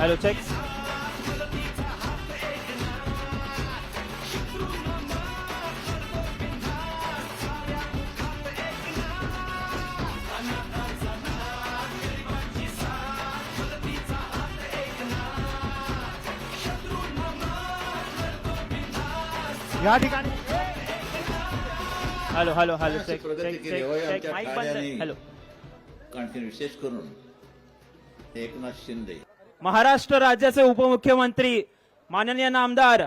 Hello check. या ठिकाणी hello hello hello अशी चेक प्रगती चेक केली चेक होय चेक आमच्या माईक बंद. ठाण्याने. हॅलो. आणखी विशेष करून एकनाथ शिंदे महाराष्ट्र राज्याचे उपमुख्यमंत्री माननीय नामदार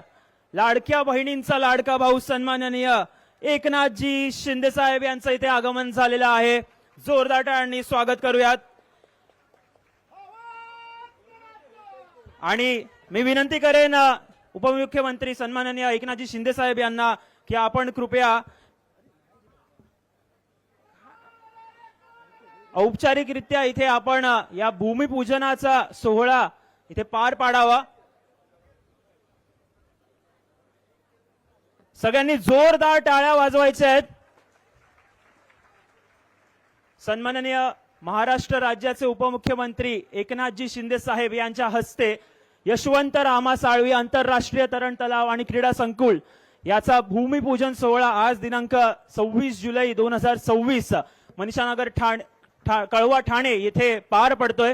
लाडक्या बहिणींचा लाडका भाऊ सन्माननीय एकनाथजी शिंदे साहेब यांचं इथे आगमन झालेलं आहे. जोरदार टाळ्यांनी स्वागत करूयात. आणि मी विनंती करेन उपमुख्यमंत्री सन्माननीय एकनाथजी शिंदे साहेब यांना की आपण कृपया औपचारिकरित्या इथे आपण या भूमिपूजनाचा सोहळा इथे पार पाडावा. सगळ्यांनी जोरदार टाळ्या वाजवायच्या आहेत. सन्माननीय महाराष्ट्र राज्याचे उपमुख्यमंत्री एकनाथजी शिंदे साहेब यांच्या हस्ते यशवंत रामा साळवी आंतरराष्ट्रीय तरण तलाव आणि क्रीडा संकुल याचा भूमिपूजन सोहळा आज दिनांक 26 जुलै 2026 मनीषानगर कळवा ठाणे येथे पार पडतोय.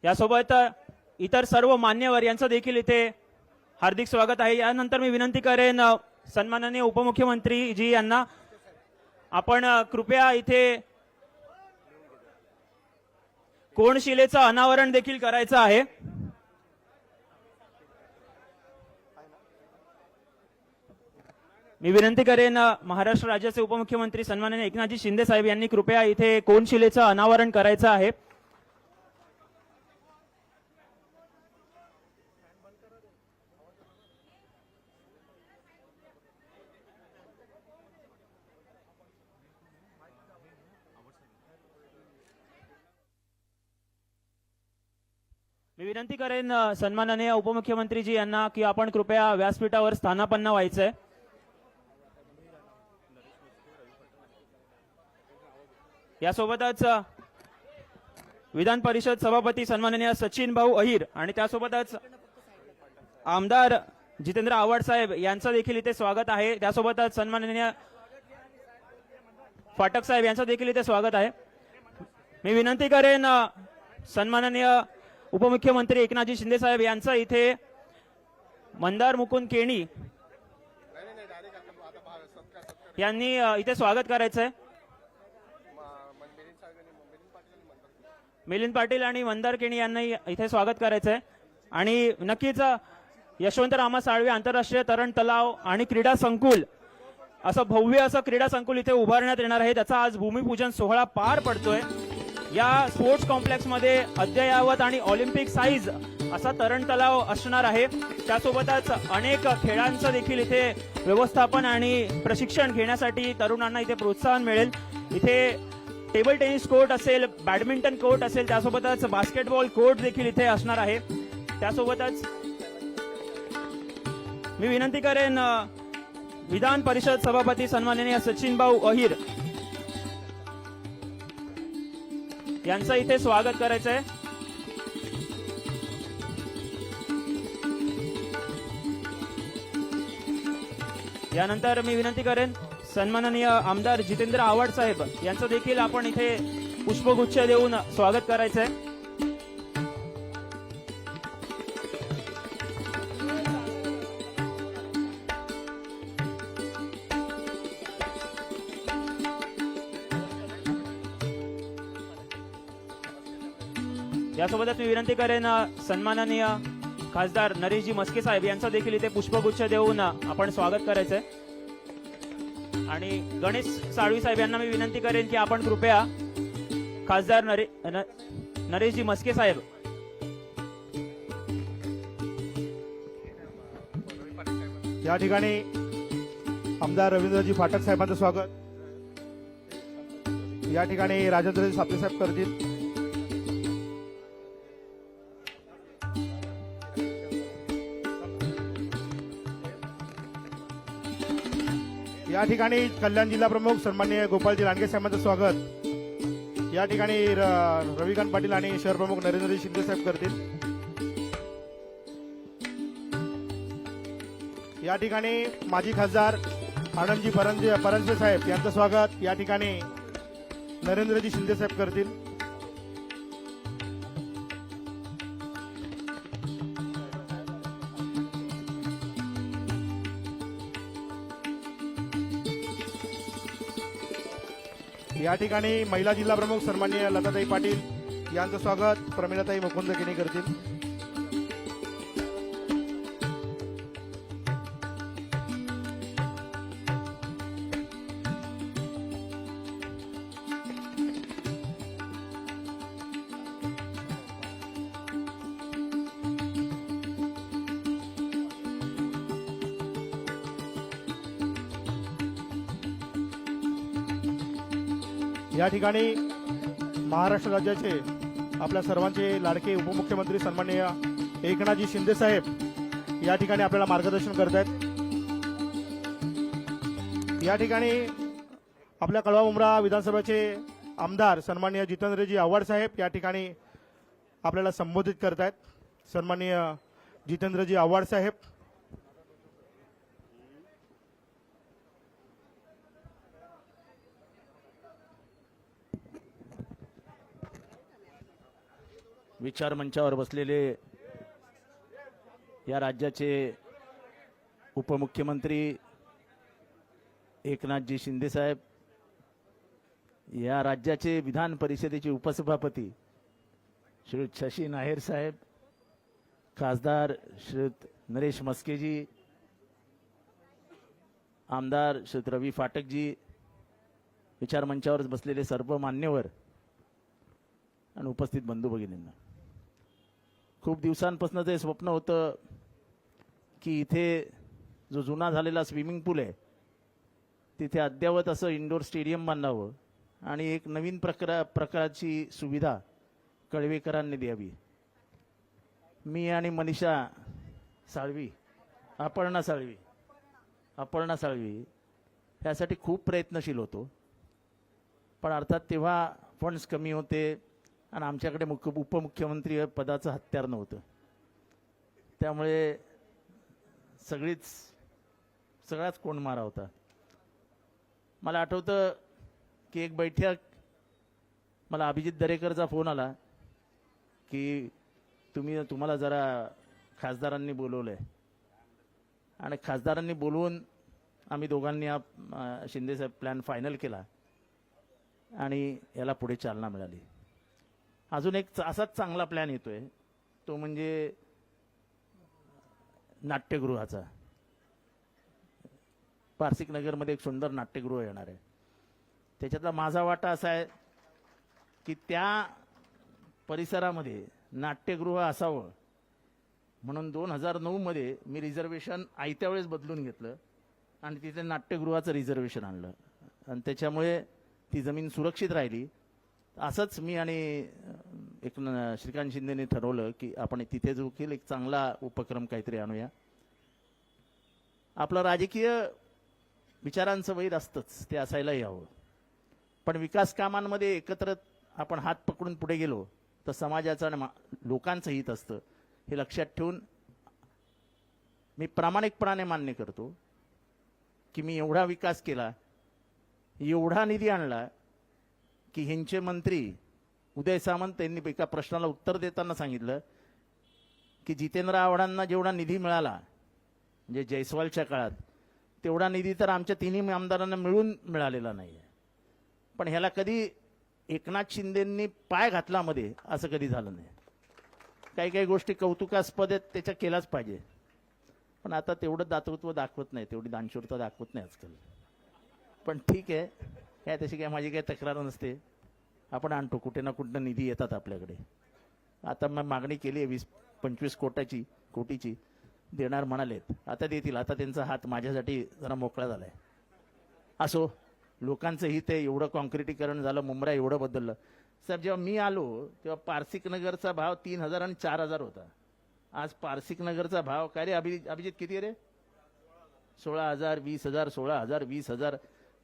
यासोबत इतर सर्व मान्यवर यांचं देखील इथे हार्दिक स्वागत आहे. यानंतर मी विनंती करेन सन्माननीय उपमुख्यमंत्री जी यांना आपण कृपया इथे कोनशिलेचं अनावरण देखील करायचं आहे. मी विनंती करेन महाराष्ट्र राज्याचे उपमुख्यमंत्री सन्माननीय एकनाथजी शिंदे साहेब यांनी कृपया इथे कोनशिलेचं अनावरण करायचं आहे. मी विनंती करेन सन्माननीय उपमुख्यमंत्रीजी यांना की आपण कृपया व्यासपीठावर स्थानापन्न व्हायचंय. यासोबतच विधान परिषद सभापती सन्माननीय सचिन भाऊ अहिर आणि त्यासोबतच आमदार जितेंद्र आव्हाड साहेब यांचं देखील इथे स्वागत आहे. त्यासोबतच सन्माननीय फाटक साहेब यांचं देखील इथे स्वागत आहे. मी विनंती करेन सन्माननीय उपमुख्यमंत्री एकनाथजी शिंदे साहेब यांचं इथे मंदार मुकुंद केणी यांनी इथे स्वागत करायचंय. मिलिंद पाटील आणि मंदार केणी यांना इथे स्वागत करायचंय. आणि नक्कीच यशवंत रामा साळवे आंतरराष्ट्रीय तरण तलाव आणि क्रीडा संकुल असं भव्य असं क्रीडा संकुल इथे उभारण्यात येणार आहे. त्याचा आज भूमिपूजन सोहळा पार पडतोय. या स्पोर्ट्स कॉम्प्लेक्स मध्ये अद्ययावत आणि ऑलिम्पिक साईज असा तरण तलाव असणार आहे. त्यासोबतच अनेक खेळांचं देखील इथे व्यवस्थापन आणि प्रशिक्षण घेण्यासाठी तरुणांना इथे प्रोत्साहन मिळेल. इथे टेबल टेनिस कोर्ट असेल, बॅडमिंटन कोर्ट असेल, त्यासोबतच बास्केटबॉल कोर्ट देखील इथे असणार आहे. त्यासोबतच मी विनंती करेन विधान परिषद सभापती सन्माननीय सचिन भाऊ अहिर यांचं इथे स्वागत करायचंय. यानंतर मी विनंती करेन सन्माननीय आमदार जितेंद्र आव्हाड साहेब यांचं देखील आपण इथे पुष्पगुच्छ देऊन स्वागत करायचंय. यासोबतच मी विनंती करेन सन्माननीय खासदार नरेशजी मस्के साहेब यांचं देखील इथे पुष्पगुच्छ देऊन आपण स्वागत करायचंय. आणि गणेश साळवी साहेब यांना मी विनंती करेन की आपण कृपया खासदार नरेशजी मस्के साहेब या ठिकाणी आमदार रवींद्रजी फाटक साहेबांचं स्वागत या ठिकाणी राजेंद्रजी सापळे साहेब करतील. या ठिकाणी कल्याण जिल्हा प्रमुख सन्माननीय गोपालजी लांडगे साहेबांचं स्वागत या ठिकाणी रविकांत पाटील आणि शहर प्रमुख नरेंद्रजी शिंदे साहेब करतील. या ठिकाणी माजी खासदार आनंदजी परांजपे साहेब यांचं स्वागत या ठिकाणी नरेंद्रजी शिंदे साहेब करतील. या ठिकाणी महिला जिल्हा प्रमुख सन्माननीय लताताई पाटील यांचं स्वागत प्रमिलाताई मुकुंद किणी करतील. या ठिकाणी महाराष्ट्र राज्याचे आपल्या सर्वांचे लाडके उपमुख्यमंत्री सन्माननीय एकनाथजी शिंदे साहेब या ठिकाणी आपल्याला मार्गदर्शन करत आहेत. या ठिकाणी आपल्या कळवा मुंब्रा विधानसभेचे आमदार सन्माननीय जितेंद्रजी आव्हाड साहेब या ठिकाणी आपल्याला संबोधित करत आहेत. सन्माननीय जितेंद्रजी आव्हाड साहेब. विचार मंचावर बसलेले या राज्याचे उपमुख्यमंत्री एकनाथजी शिंदे साहेब, या राज्याचे विधान परिषदेचे उपसभापती श्रीयुत शशी नाहेर साहेब, खासदार श्रीयुत नरेश मस्केजी, आमदार श्रीयुत रवी फाटकजी, विचार मंचावर बसलेले सर्व मान्यवर आणि उपस्थित बंधू भगिनींना, खूप दिवसांपासून ते स्वप्न होतं की इथे जो जुना झालेला स्विमिंग पूल आहे तिथे अद्ययावत असं इंडोर स्टेडियम बांधावं आणि एक नवीन प्रकारची सुविधा कळवेकरांनी द्यावी. मी आणि मनीषा साळवी, अपर्णा साळवी यासाठी खूप प्रयत्नशील होतो, पण अर्थात तेव्हा फंड्स कमी होते आणि आमच्याकडे उपमुख्यमंत्री पदाचं हत्यार नव्हतं. त्यामुळे सगळाच कोंडमारा होता. मला आठवतं की एक बैठक, मला अभिजित दरेकरचा फोन आला की तुम्हाला जरा खासदारांनी बोलवलंय, आणि खासदारांनी बोलवून आम्ही दोघांनी शिंदेसाहेब प्लॅन फायनल केला आणि याला पुढे चालना मिळाली. अजून एक असाच चांगला प्लॅन येतोय, तो म्हणजे नाट्यगृहाचा. पारसिक नगरमध्ये एक सुंदर नाट्यगृह येणार आहे. त्याच्यातला माझा वाटा असा आहे की त्या परिसरामध्ये नाट्यगृह असावं म्हणून 2009 मध्ये मी रिझर्वेशन आयत्या वेळेस बदलून घेतलं आणि तिथे नाट्यगृहाचं रिझर्वेशन आणलं आणि त्याच्यामुळे ती जमीन सुरक्षित राहिली. असंच मी आणि श्रीकांत शिंदेने ठरवलं की आपण तिथे देखील एक चांगला उपक्रम काहीतरी आणूया. आपलं राजकीय विचारांचं वैर असतंच, ते असायलाही हवं, पण विकास कामांमध्ये एकत्र आपण हात पकडून पुढे गेलो तर समाजाचं आणि लोकांचं हित असतं. हे लक्षात ठेवून मी प्रामाणिकपणाने मान्य करतो की मी एवढा विकास केला, एवढा निधी आणला की ह्यांचे मंत्री उदय सामंत यांनी एका प्रश्नाला उत्तर देताना सांगितलं की जितेंद्र आव्हाडांना जेवढा निधी मिळाला म्हणजे जयस्वालच्या काळात तेवढा निधी तर आमच्या तिन्ही आमदारांना मिळून मिळालेला नाही आहे. पण ह्याला कधी एकनाथ शिंदेंनी पाय घातला मध्ये असं कधी झालं नाही. काही गोष्टी कौतुकास्पद आहेत, त्याच्या केलाच पाहिजे, पण आता तेवढं दातृत्व दाखवत नाही, तेवढी दानशूरता दाखवत नाही आजकाल. पण ठीक आहे, काय तशी काय माझी काही तक्रार नसते. आपण आणतो, कुठे ना कुठं निधी येतात आपल्याकडे. आता मग मागणी केली आहे 20-25 कोटीची देणार म्हणालेत, आता देतील. आता त्यांचा हात माझ्यासाठी जरा मोकळा झालाय. असो, लोकांचं हित आहे. एवढं कॉन्क्रिटीकरण झालं, मुंब्रा एवढं बदललं. साहेब, जेव्हा मी आलो तेव्हा पारसिक नगरचा भाव 3000 आणि 4000 होता. आज पारसिक नगरचा भाव काय रे अभिजित, किती आहे रे? 16,000 20,000 16,000 20,000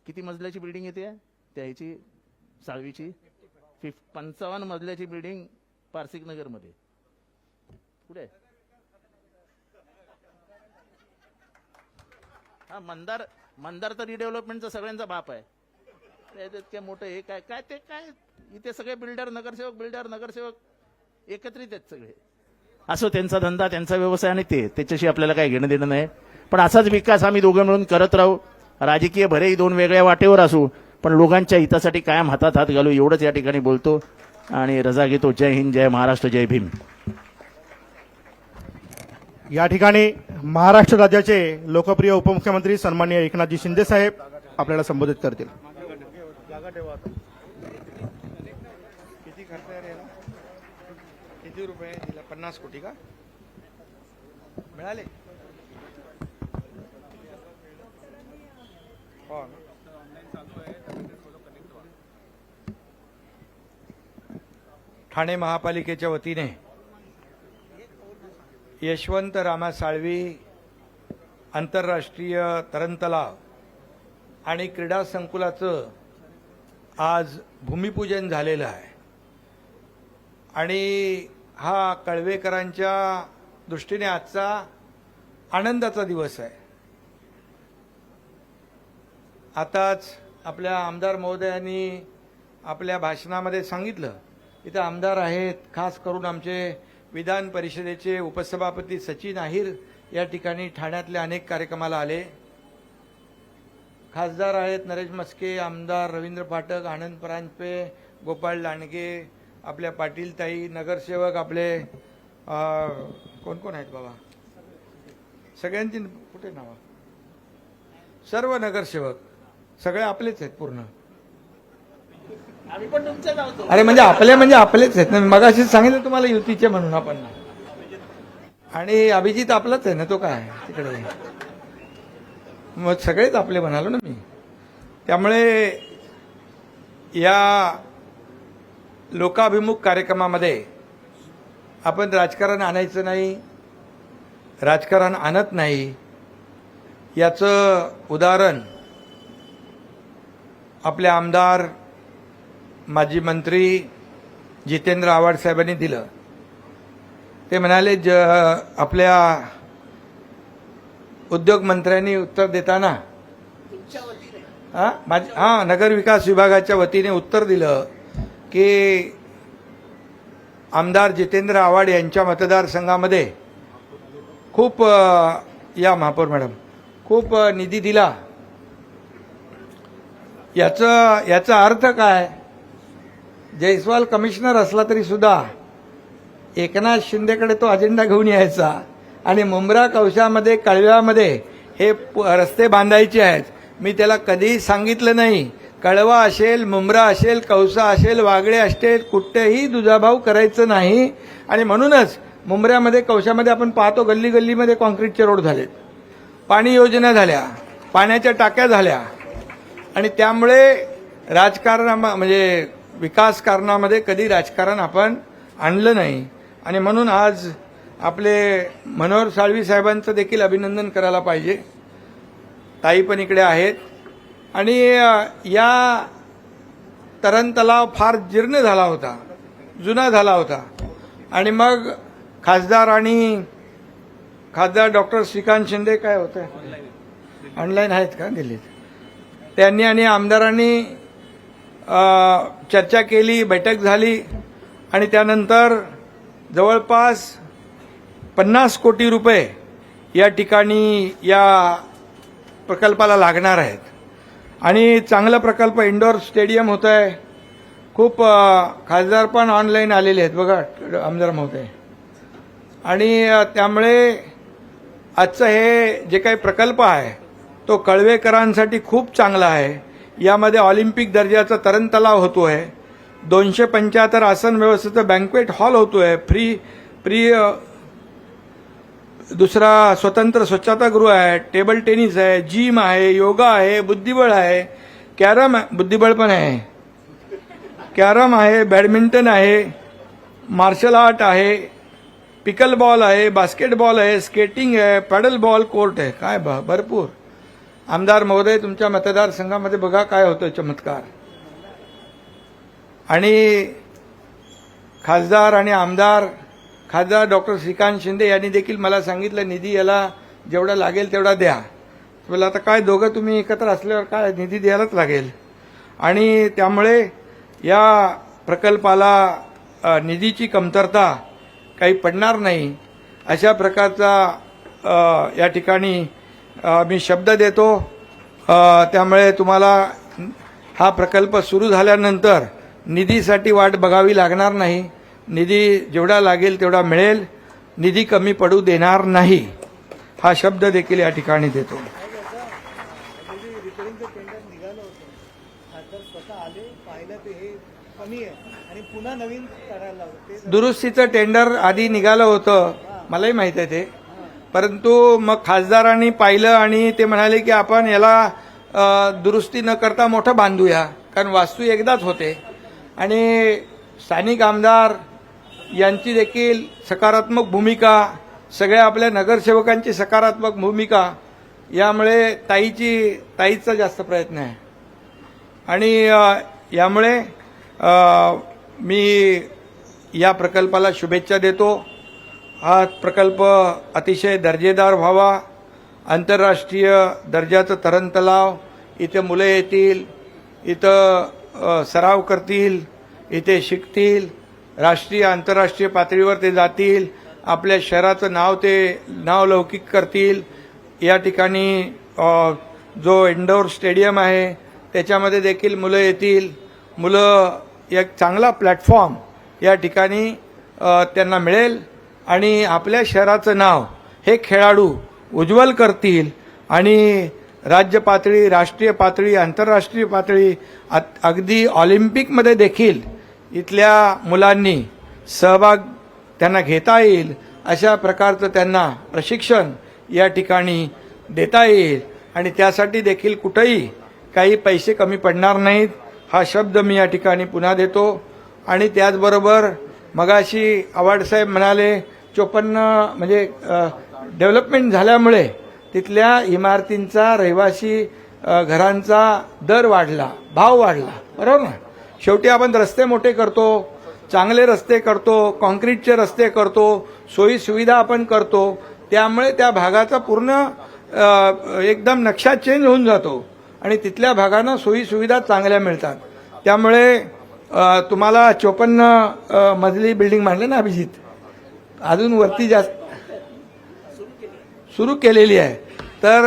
किती मजल्याची बिल्डिंग येते त्या ह्याची साळवीची 55 मजल्याची बिल्डिंग पारसिक नगरमध्ये पुढे हा मंदार तर रिडेव्हलपमेंटचा सगळ्यांचा बाप आहे त्याच्यात काय मोठं हे काय काय ते काय इथे सगळे बिल्डर नगरसेवक एकत्रित आहेत सगळे असो त्यांचा धंदा त्यांचा व्यवसाय आणि त्याच्याशी आपल्याला काही घेणं देणं नाही पण असाच विकास आम्ही दोघं मिळून करत राहू राजकीय भरेही दोन वेगळ्या वाटेवर असू पण लोकांच्या हितासाठी कायम हातात हात घालू एवढंच या ठिकाणी बोलतो आणि रजा घेतो जय हिंद जय महाराष्ट्र जय भीम या ठिकाणी महाराष्ट्र राज्याचे लोकप्रिय उपमुख्यमंत्री सन्माननीय एकनाथजी शिंदे साहेब आपल्याला संबोधित करतील. किती खर्च आहे याला किती रुपये दिला 50 कोटी का मिळाले हो ठाणे महापालिकेच्या वतीने यशवंत रामा साळवी आंतरराष्ट्रीय तरणतलाव आणि क्रीडा संकुलाचं आज भूमिपूजन झालेलं आहे आणि हा कळवेकरांच्या दृष्टीने आजचा आनंदाचा दिवस आहे. आताच आपल्या आमदार महोदयांनी आपल्या भाषणामध्ये सांगितलं इथं आमदार आहेत खास करून आमचे विधान परिषदेचे उपसभापती सचिन अहिर या ठिकाणी ठाण्यातल्या अनेक कार्यक्रमाला आले. खासदार आहेत नरेश मस्के आमदार रवींद्र फाटक आनंद परांजपे गोपाळ लांडगे आपल्या पाटील ताई नगरसेवक आपले कोण कोण आहेत बाबा सगळ्यांची कुठे नाव सर्व नगरसेवक सगळे आपलेच आहेत पूर्ण आम्ही पण तुमचे जातो अरे म्हणजे आपलेच आहेत ना मगाशीच सांगितलं तुम्हाला युतीचे म्हणून आपण आणि अभिजित आपलाच आहे ना तो काय तिकडे मग सगळेच आपले म्हणालो ना मी. त्यामुळे या लोकाभिमुख कार्यक्रमामध्ये आपण राजकारण आणायचं नाही राजकारण आणत नाही याचं उदाहरण आपले आमदार माजी मंत्री जितेंद्र आव्हाड साहेबांनी दिलं. ते म्हणाले आपल्या उद्योग मंत्र्यांनी उत्तर देताना नगर विकास विभागाच्या वतीने उत्तर दिलं की आमदार जितेंद्र आव्हाड यांच्या मतदारसंघामध्ये खूप या महापौर मॅडम खूप निधी दिला. याचा अर्थ काय जयस्वाल कमिशनर असला तरी सुद्धा एकनाथ शिंदेकडे तो अजेंडा घेऊन यायचा आणि मुंब्रा कौशामध्ये कळव्यामध्ये हे रस्ते बांधायचे आहेत. मी त्याला कधीही सांगितलं नाही कळवा असेल मुंब्रा असेल कौसा असेल वागळे असेल कुठेही दुजाभाव करायचं नाही आणि म्हणूनच मुंब्र्यामध्ये कौशामध्ये आपण पाहतो गल्ली गल्लीमध्ये कॉन्क्रीटचे रोड झालेत पाणी योजना झाल्या पाण्याच्या टाक्या झाल्या आणि त्यामुळे राजकारण म्हणजे विकास कारणामध्ये कधी राजकारण आपण आणलं नाही आणि म्हणून आज आपले मनोहर साळवी साहेबांचं देखील अभिनंदन करायला पाहिजे. ताई पण इकडे आहेत आणि या तरण तलाव फार जीर्ण झाला होता जुना झाला होता आणि मग खासदार डॉक्टर श्रीकांत शिंदे काय होतं ऑनलाईन आहेत का दिल्लीत त्यांनी आणि आमदारांनी चर्चा केली बैठक झाली आणि त्यानंतर जवळपास 50 कोटी रुपये या ठिकाणी या प्रकल्पाला लागणार आहेत आणि चांगला प्रकल्प इंडोर स्टेडियम होत आहे. खूप खासदार पण ऑनलाईन आलेले आहेत बघा आमदार महोदय आणि त्यामुळे आजचं हे जे काही प्रकल्प आहे तो कळवेकरांसाठी खूप चांगला आहे. यामध्ये ऑलिम्पिक दर्जाचा तरण तलाव होतोय 275 आसन व्यवस्थेचं बँक्वेट हॉल होतोय फ्री दुसरा स्वतंत्र स्वच्छतागृह आहे टेबल टेनिस आहे जिम आहे योगा आहे बुद्धिबळ आहे कॅरम बुद्धिबळ पण आहे कॅरम आहे बॅडमिंटन आहे मार्शल आर्ट आहे पिकल बॉल आहे बास्केटबॉल आहे स्केटिंग आहे पॅडल बॉल कोर्ट आहे काय भरपूर आमदार महोदय तुमच्या मतदारसंघामध्ये बघा काय होतं चमत्कार. आणि खासदार आणि आमदार खासदार डॉक्टर श्रीकांत शिंदे यांनी देखील मला सांगितलं निधी याला जेवढा लागेल तेवढा द्या. बोला आता काय दोघं तुम्ही एकत्र असल्यावर काय निधी द्यायलाच लागेल. आणि त्यामुळे या प्रकल्पाला निधीची कमतरता काही पडणार नाही अशा प्रकारचा या ठिकाणी मी शब्द देतो. त्यामुळे तुम्हाला हा प्रकल्प सुरू झाल्यानंतर निधीसाठी वाट बघावी लागणार नाही. निधी जेवढा लागेल तेवढा मिळेल. निधी कमी पडू देणार नाही हा शब्द देखील या ठिकाणी देतो. दुरुस्तीचं टेंडर आधी निघालं होतं मलाही माहित आहे ते. परंतु मग खासदारांनी पाहिलं आणि ते म्हणाले की आपण याला दुरुस्ती न करता मोठं बांधूया कारण वास्तू एकदाच होते. आणि स्थानिक आमदार यांची देखील सकारात्मक भूमिका सगळ्या आपल्या नगरसेवकांची सकारात्मक भूमिका यामुळे ताईचा जास्त प्रयत्न आहे. आणि यामुळे मी या प्रकल्पाला शुभेच्छा देतो. हा प्रकल्प अतिशय दर्जेदार व्हावा. आंतरराष्ट्रीय दर्जाचं तरण तलाव इथे मुलं येतील, इथं सराव करतील, इथे शिकतील, राष्ट्रीय आंतरराष्ट्रीय पातळीवर ते जातील, आपल्या शहराचं नाव लौकिक करतील. या ठिकाणी जो इंडोर स्टेडियम आहे त्याच्यामध्ये देखील मुलं येतील. मुलं एक चांगला प्लॅटफॉर्म या ठिकाणी त्यांना मिळेल आणि आपल्या शहराचं नाव हे खेळाडू उज्ज्वल करतील. आणि राज्य पातळी, राष्ट्रीय पातळी, आंतरराष्ट्रीय पातळी, अगदी ऑलिम्पिकमध्ये देखील इथल्या मुलांनी सहभाग त्यांना घेता येईल अशा प्रकारचं त्यांना प्रशिक्षण या ठिकाणी देता येईल. आणि त्यासाठी देखील कुठेही काही पैसे कमी पडणार नाहीत हा शब्द मी या ठिकाणी पुन्हा देतो. आणि त्याचबरोबर मगाशी आव्हाड साहेब म्हणाले 54 म्हणजे डेव्हलपमेंट झाल्यामुळे तिथल्या इमारतींचा रहिवासी घरांचा दर वाढला, भाव वाढला. बरोबर ना. शेवटी आपण रस्ते मोठे करतो, चांगले रस्ते करतो, कॉन्क्रीटचे रस्ते करतो, सोयी सुविधा आपण करतो. त्यामुळे त्या भागाचा पूर्ण एकदम नक्षा चेंज होऊन जातो आणि तिथल्या भागांना सोयी सुविधा चांगल्या मिळतात. त्यामुळे तुम्हाला 54 मजली बिल्डिंग म्हणले ना अभिजित, अजून वरती जास्त सुरू केलेली आहे. तर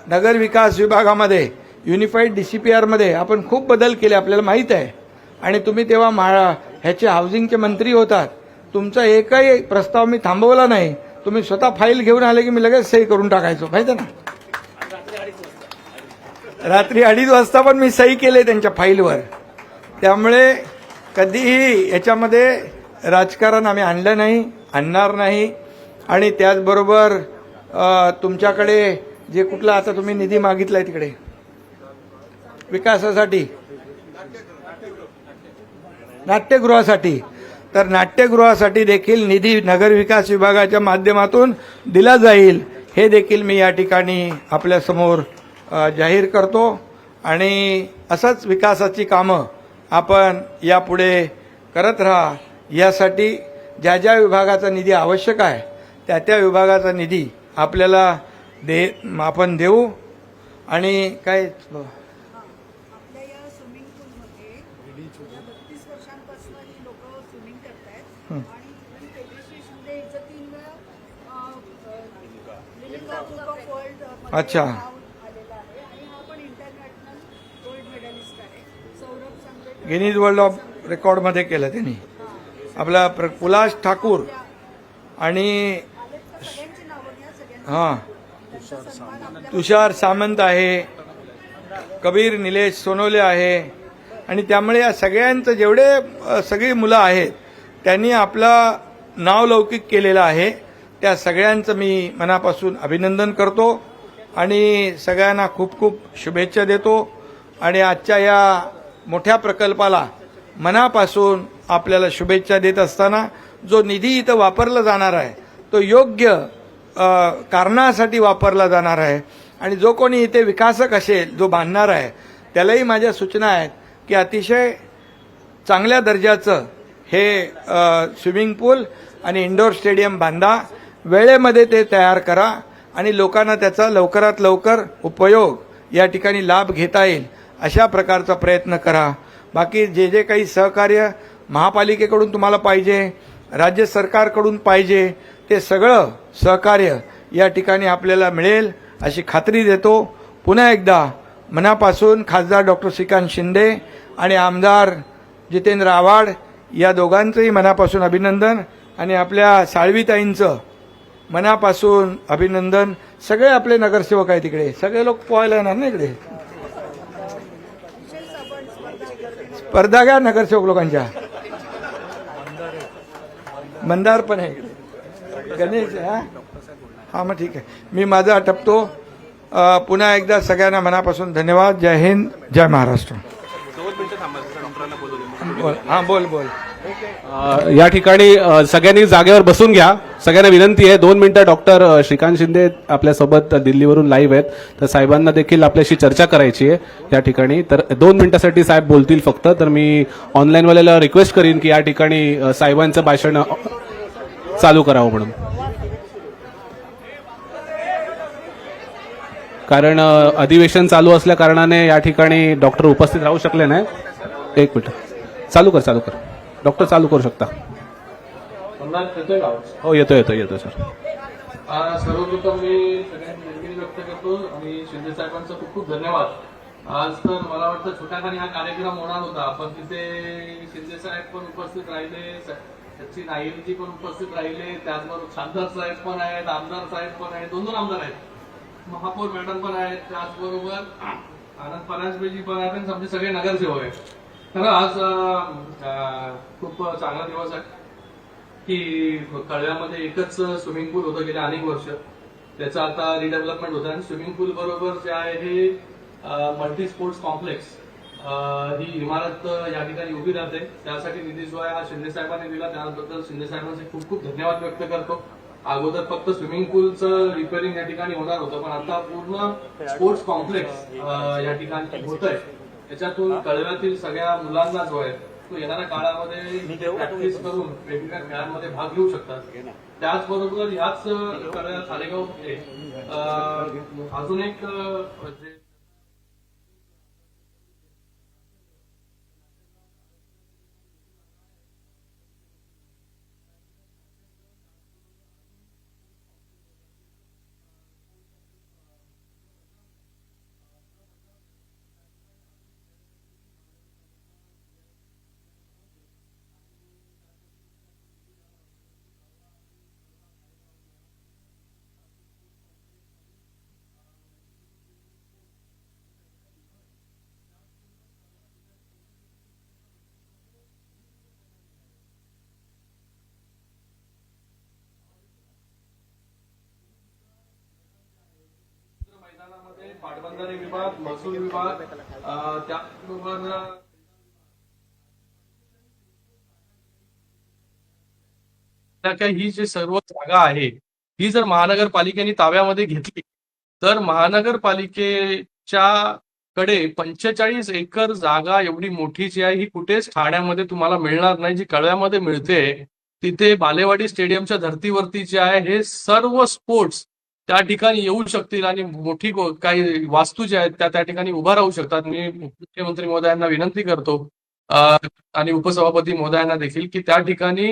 नगर विकास विभागामध्ये युनिफाईड DCPRमध्ये आपण खूप बदल केले आपल्याला माहीत आहे. आणि तुम्ही तेव्हा ह्याचे हाऊसिंगचे मंत्री होतात. तुमचा एकही प्रस्ताव मी थांबवला नाही. तुम्ही स्वतः फाईल घेऊन आले की मी लगेच सही करून टाकायचो माहिती आहे ना. रात्री 2:30 वाजता पण मी सही केले त्यांच्या फाईलवर. त्यामुळे कधीही याच्यामध्ये राजकारण आम्ही आणलं नाही, आणणार नाही. आणि त्याचबरोबर तुमच्याकडे जे कुठला आता तुम्ही निधी मागितलाय तिकडे विकासासाठी नाट्यगृहासाठी, तर नाट्यगृहासाठी देखील निधी नगर विकास विभागाच्या माध्यमातून दिला जाईल हे देखील मी या ठिकाणी आपल्यासमोर जाहीर करतो. आणि असंच विकासाची कामं आपण यापुढे करत राहा. यासाठी ज्या ज्या विभागाचा निधी आवश्यक आहे त्या त्या विभागाचा निधी आपल्याला आपण देऊ. आणि काय आपल्या या स्विमिंग पूलमध्ये 32 वर्षांपासून ही लोक स्विमिंग करतायत आणि इव्हन तेजस्वी शिंदे हिचं 3 वेळा लिव्हिंग बुक ऑफ वर्ल्ड अच्छा आलेला आहे आणि हा पण इंटरनॅशनल गोल्ड मेडलिस्ट आहे. सौरभ संघ गिनीज वर्ल्ड ऑफ रेकॉर्डमध्ये केलं त्यांनी. आपला पुलाश ठाकूर आणि सगळ्यांची नावं घ्या. सगळ्यांना हां तुषार सामंत आहे, कबीर निलेश सोनवले आहे. आणि त्यामुळे या सगळ्यांचं जेवढे सगळी मुलं आहेत त्यांनी आपलं नाव लौकिक केलेलं आहे. त्या सगळ्यांचं मी मनापासून अभिनंदन करतो आणि सगळ्यांना खूप खूप शुभेच्छा देतो. आणि आजच्या या मोठ्या प्रकल्पाला मनापासून आपल्याला शुभेच्छा देत असताना जो निधी इथं वापरला जाणार आहे तो योग्य कारणासाठी वापरला जाणार आहे आणि जो कोणी इथे विकासक असेल, जो बांधणार आहे, त्यालाही माझ्या सूचना आहेत की अतिशय चांगल्या दर्जाचं हे स्विमिंग पूल आणि इंडोर स्टेडियम बांधा, वेळेमध्ये ते तयार करा आणि लोकांना त्याचा लवकरात लवकर उपयोग या ठिकाणी लाभ घेता येईल अशा प्रकारचा प्रयत्न करा. बाकी जे जे काही सहकार्य महापालिकेकडून तुम्हाला पाहिजे, राज्य सरकारकडून पाहिजे, ते सगळं सहकार्य या ठिकाणी आपल्याला मिळेल अशी खात्री देतो. पुन्हा एकदा मनापासून खासदार डॉक्टर श्रीकांत शिंदे आणि आमदार जितेंद्र आव्हाड या दोघांचंही मनापासून अभिनंदन आणि आपल्या साळवीताईंचं मनापासून अभिनंदन. सगळे आपले नगरसेवक आहेत तिकडे, सगळे लोक पोहायला येणार ना इकडे. स्पर्धा घ्या नगरसेवक लोकांच्या. मंदार पण आहे इकडे, गणेश. हा मग ठीक आहे, मी माझं आटपतो. पुन्हा एकदा सगळ्यांना मनापासून धन्यवाद. जय हिंद, जय महाराष्ट्र. बोल. या ठिकाणी सगळ्यांनी जागेवर बसून घ्या. सगळ्यांना विनंती आहे, 2 मिनिटं. डॉक्टर श्रीकांत शिंदे आपल्यासोबत दिल्लीवरून लाईव्ह आहेत, तर साहेबांना देखील आपल्याशी चर्चा करायची आहे या ठिकाणी. तर 2 मिनिटासाठी साहेब बोलतील फक्त. तर मी ऑनलाईनवाल्याला रिक्वेस्ट करीन की या ठिकाणी साहेबांचं भाषण चालू करावं म्हणून, कारण अधिवेशन चालू असल्या कारणाने या ठिकाणी डॉक्टर उपस्थित राहू शकले नाही. 1 मिनिट. चालू कर. डॉक्टर चालू करू शकता. हो, येतोय सर. सर्वप्रथम मी सगळ्यांनी दिलगिरी व्यक्त करतो आणि शिंदे साहेबांचा खूप खूप धन्यवाद. आज तर मला वाटतं छोट्याखानी हा कार्यक्रम होणार होता, पण तिथे शिंदे साहेब पण उपस्थित राहिले, त्याची नाईलजी पण उपस्थित राहिले, त्याचबरोबर खासदार साहेब पण आहेत, आमदार साहेब पण आहेत, 2 आमदार आहेत, महापौर मॅडम पण आहेत, त्याचबरोबर आनंद परांजपेजी पण आहेत आणि आमचे सगळे नगरसेवक आहेत. खरं आज खूप चांगला दिवस आहे की कळव्यामध्ये एकच स्विमिंग पूल होतं गेल्या अनेक वर्ष, त्याचं आता रिडेव्हलपमेंट होतं आणि स्विमिंग पूल बरोबर जे आहे हे मल्टी स्पोर्ट्स कॉम्प्लेक्स ही इमारत या ठिकाणी उभी राहते. त्यासाठी निधी जो आहे हा शिंदे साहेबांनी दिला, त्याबद्दल शिंदे साहेबांचे खूप खूप धन्यवाद व्यक्त करतो. अगोदर फक्त स्विमिंग पूलचं रिपेअरिंग या ठिकाणी होणार होतं, पण आता पूर्ण स्पोर्ट्स कॉम्प्लेक्स या ठिकाणी होत आहे. त्याच्यातून कळव्यातील सगळ्या मुलांना जो आहे तो येणाऱ्या काळामध्ये प्रॅक्टिस करून वेगवेगळ्या खेळांमध्ये भाग घेऊ शकतात. त्याचबरोबर ह्याच कळव्या खालेगावमध्ये अजून एक जे मैदानामध्ये पाटबंधारे विभाग, महसूल विभाग, त्याचबरोबर ही जी सर्व जागा आहे ही जर महानगरपालिकेने ताब्यामध्ये घेतली तर महानगरपालिकेच्या कडे 45 एकर जागा एवढी मोठी जी आहे ही कुठेच ठाण्यामध्ये तुम्हाला मिळणार नाही. जी कळव्यामध्ये मिळते तिथे बालेवाडी स्टेडियमच्या धर्तीवरती जे आहे हे सर्व स्पोर्ट्स त्या ठिकाणी येऊ शकतील आणि मोठी काही वास्तू ज्या आहेत त्या ठिकाणी उभा राहू शकतात. मी मुख्यमंत्री महोदयांना विनंती करतो आणि उपसभापती महोदयांना देखील की त्या ठिकाणी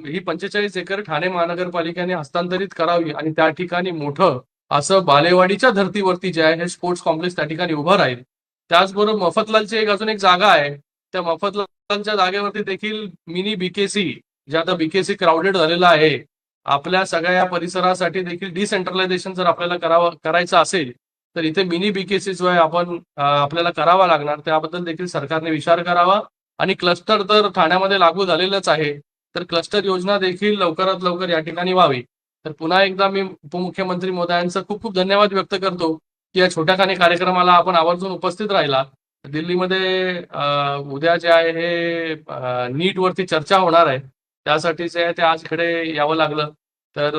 ही 45 एकर ठाणे महानगरपालिकेने हस्तांतरित करावी आणि त्या ठिकाणी मोठं असं बालेवाडीच्या धर्तीवरती जे आहे हे स्पोर्ट्स कॉम्प्लेक्स त्या ठिकाणी उभं राहील. त्याचबरोबर मफतलालची अजून एक जागा आहे, त्या मफतलालच्या जागेवरती देखील मिनी बीकेसी, जे आता बीकेसी क्राऊडेड झालेला आहे, आपल्या सगळ्या परिसरासाठी देखील डिसेंट्रलायझेशन जर आपल्याला करायचं असेल तर इथे मिनी बीकेसी जो आहे आपल्याला करावा लागणार. त्याबद्दल देखील सरकारने विचार करावा आणि क्लस्टर तर ठाण्यामध्ये लागू झालेलंच आहे, तर क्लस्टर योजना देखील लवकरात लवकर या ठिकाणी व्हावी. तर पुन्हा एकदा मी उपमुख्यमंत्री महोदयांचा खूप खूप धन्यवाद व्यक्त करतो की या छोट्याखानी कार्यक्रमाला आपण आवर्जून उपस्थित राहिला. दिल्लीमध्ये उद्या जे आहे हे नीट वरती चर्चा होणार आहे, त्यासाठी जे आहे ते आज इकडे यावं लागलं. तर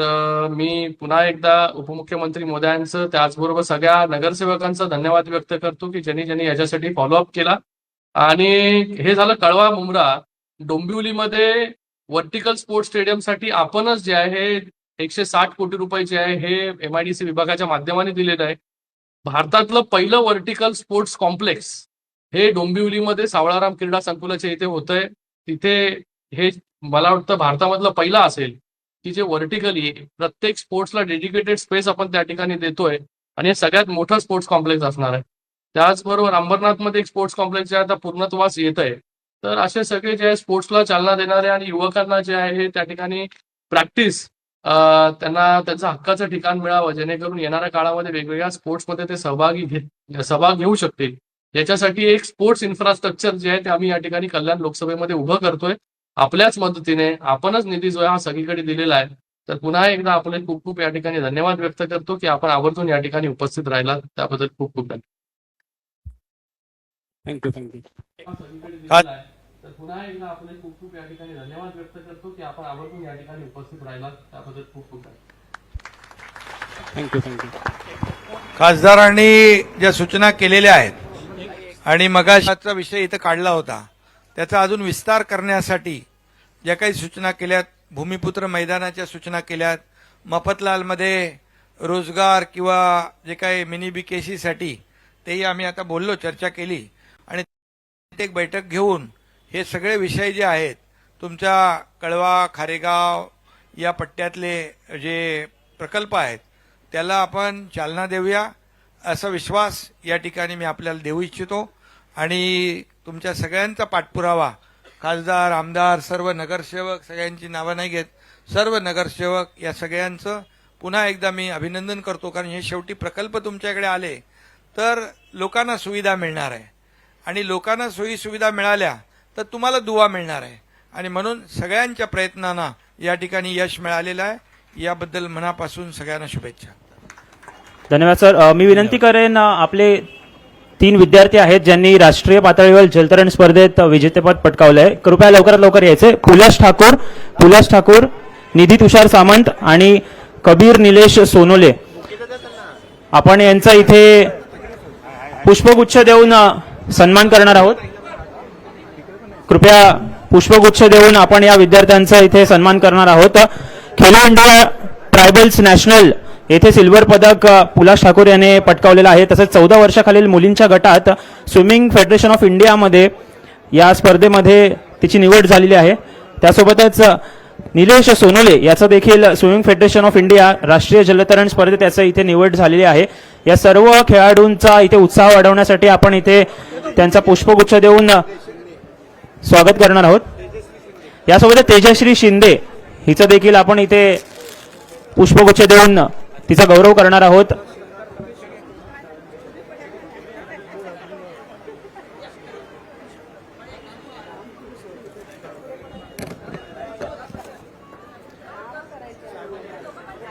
मी पुन्हा एकदा उपमुख्यमंत्री महोदयांचं त्याचबरोबर सगळ्या नगरसेवकांचा धन्यवाद व्यक्त करतो की ज्यांनी याच्यासाठी फॉलोअप केला. आणि हे झालं कळवा मुंब्रा. डोंबिवलीमध्ये व्हर्टिकल स्पोर्ट्स स्टेडियमसाठी आपणच जे आहे 160 कोटी रुपये जे आहे हे MIDC विभागाच्या माध्यमाने दिलेलं आहे. भारतातलं पहिलं व्हर्टिकल स्पोर्ट्स कॉम्प्लेक्स हे डोंबिवलीमध्ये सावळाराम क्रीडा संकुलाच्या इथे होतंय. तिथे हे मला वाटतं भारतामधलं पहिलं असेल की जे व्हर्टिकली प्रत्येक स्पोर्ट्सला डेडिकेटेड स्पेस आपण त्या ठिकाणी देतोय आणि हे सगळ्यात मोठं स्पोर्ट्स कॉम्प्लेक्स असणार आहे. त्याचबरोबर अंबरनाथमध्ये एक स्पोर्ट्स कॉम्प्लेक्स जे आता पूर्णत्वास येत आहे. तर असे सगळे जे आहे स्पोर्ट्सला चालना देणारे आणि युवकांना जे आहे त्या ठिकाणी प्रॅक्टिस त्यांना त्यांचं हक्काचं ठिकाण मिळावं जेणेकरून येणाऱ्या काळामध्ये वेगवेगळ्या स्पोर्ट्समध्ये ते सहभाग घेऊ शकतील. याच्यासाठी एक स्पोर्ट्स इन्फ्रास्ट्रक्चर जे आहे ते आम्ही या ठिकाणी कल्याण लोकसभेमध्ये उभं करतोय. आपल्याच मदतीने आपणच निधी जो आहे हा सगळीकडे दिलेला आहे. तर पुन्हा एकदा आपले खूप खूप या ठिकाणी धन्यवाद व्यक्त करतो की आपण आवर्जून या ठिकाणी उपस्थित राहिला त्याबद्दल खूप खूप धन्यवाद. थँक्यू. तर पुन्हा एकदा आपले खूप खूप या ठिकाणी धन्यवाद व्यक्त करतो की आपण आवर्जून या ठिकाणी उपस्थित राहिला त्याबद्दल खूप खूप धन्यवाद. थँक्यू. खासदारांनी ज्या सूचना केलेल्या आहेत आणि मगाचा विषय इथं काढला होता त्याचा अजून विस्तार करण्यासाठी ज्या काही सूचना केल्यात, भूमिपुत्र मैदानाच्या सूचना केल्यात, मफतलालमध्ये रोजगार किंवा जे काही मिनी BKC तेही आम्ही आता बोललो, चर्चा केली आणि एक बैठक घेऊन हे सगळे विषय जे आहेत तुमच्या कळवा, खारेगाव या पट्ट्यातले जे प्रकल्प आहेत त्याला आपण चालना देऊया असा विश्वास या ठिकाणी मी आपल्याला देऊ इच्छितो. आणि तुमच्या सगळ्यांचा पाठपुरावा, खासदार, आमदार, सर्व नगरसेवक, सगळ्यांची नावं नाही घेत, सर्व नगरसेवक या सगळ्यांचं पुन्हा एकदा मी अभिनंदन करतो. कारण हे शेवटी प्रकल्प तुमच्याकडे आले तर लोकांना सुविधा मिळणार आहे आणि लोकांना सोयी सुविधा मिळाल्या तर तुम्हाला दुवा मिळणार आहे आणि म्हणून सगळ्यांच्या प्रयत्नांना या ठिकाणी यश मिळालेलं आहे. याबद्दल मनापासून सगळ्यांना शुभेच्छा. धन्यवाद सर. मी विनंती करेन आपले 3 विद्यार्थी आहेत ज्यांनी राष्ट्रीय पातळीवर जलतरण स्पर्धेत विजेतेपद पटकावलंय. कृपया लवकरात लवकर यायचे. पुलास ठाकूर, निधी तुषार सामंत आणि कबीर निलेश सोनोले. आपण यांचा इथे पुष्पगुच्छ देऊन सन्मान करणार आहोत. कृपया पुष्पगुच्छ देऊन आपण या विद्यार्थ्यांचा इथे सन्मान करणार आहोत. खेलो इंडिया ट्रायबल्स नॅशनल येथे सिल्वर पदक पुलास ठाकूर याने पटकावलेलं आहे. तसंच 14 वर्षाखालील मुलींच्या गटात स्विमिंग फेडरेशन ऑफ इंडियामध्ये या स्पर्धेमध्ये तिची निवड झालेली आहे. त्यासोबतच निलेश सोनोले याचं देखील स्विमिंग फेडरेशन ऑफ इंडिया राष्ट्रीय जलतरण स्पर्धेत त्याचं इथे निवड झालेली आहे. या सर्व खेळाडूंचा इथे उत्साह वाढवण्यासाठी आपण इथे त्यांचा पुष्पगुच्छ देऊन स्वागत करणार आहोत. यासोबत तेजश्री शिंदे हिचं देखील आपण इथे पुष्पगुच्छ देऊन तिचा गौरव करणार आहोत.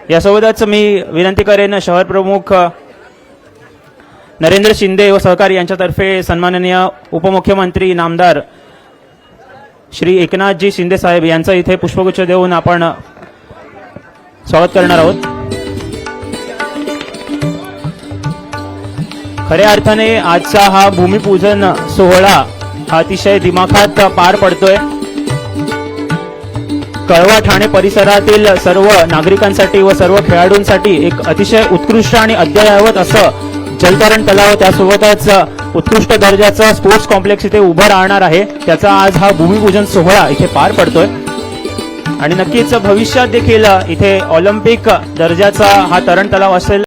यासोबतच मी विनंती करेन शहर प्रमुख नरेंद्र शिंदे व सहकारी यांच्यातर्फे सन्माननीय उपमुख्यमंत्री नामदार श्री एकनाथजी शिंदे साहेब यांचा इथे पुष्पगुच्छ देऊन आपण स्वागत करणार आहोत. खऱ्या अर्थाने आजचा हा भूमिपूजन सोहळा हा अतिशय दिमाखात पार पडतोय. कळवा ठाणे परिसरातील सर्व नागरिकांसाठी व सर्व खेळाडूंसाठी एक अतिशय उत्कृष्ट आणि अद्ययावत असं जलतरण तलाव त्यासोबतच उत्कृष्ट दर्जाचं स्पोर्ट्स कॉम्प्लेक्स इथे उभं राहणार आहे. त्याचा आज हा भूमिपूजन सोहळा इथे पार पडतोय आणि नक्कीच भविष्यात देखील इथे ऑलिम्पिक दर्जाचा हा तरण तलाव असेल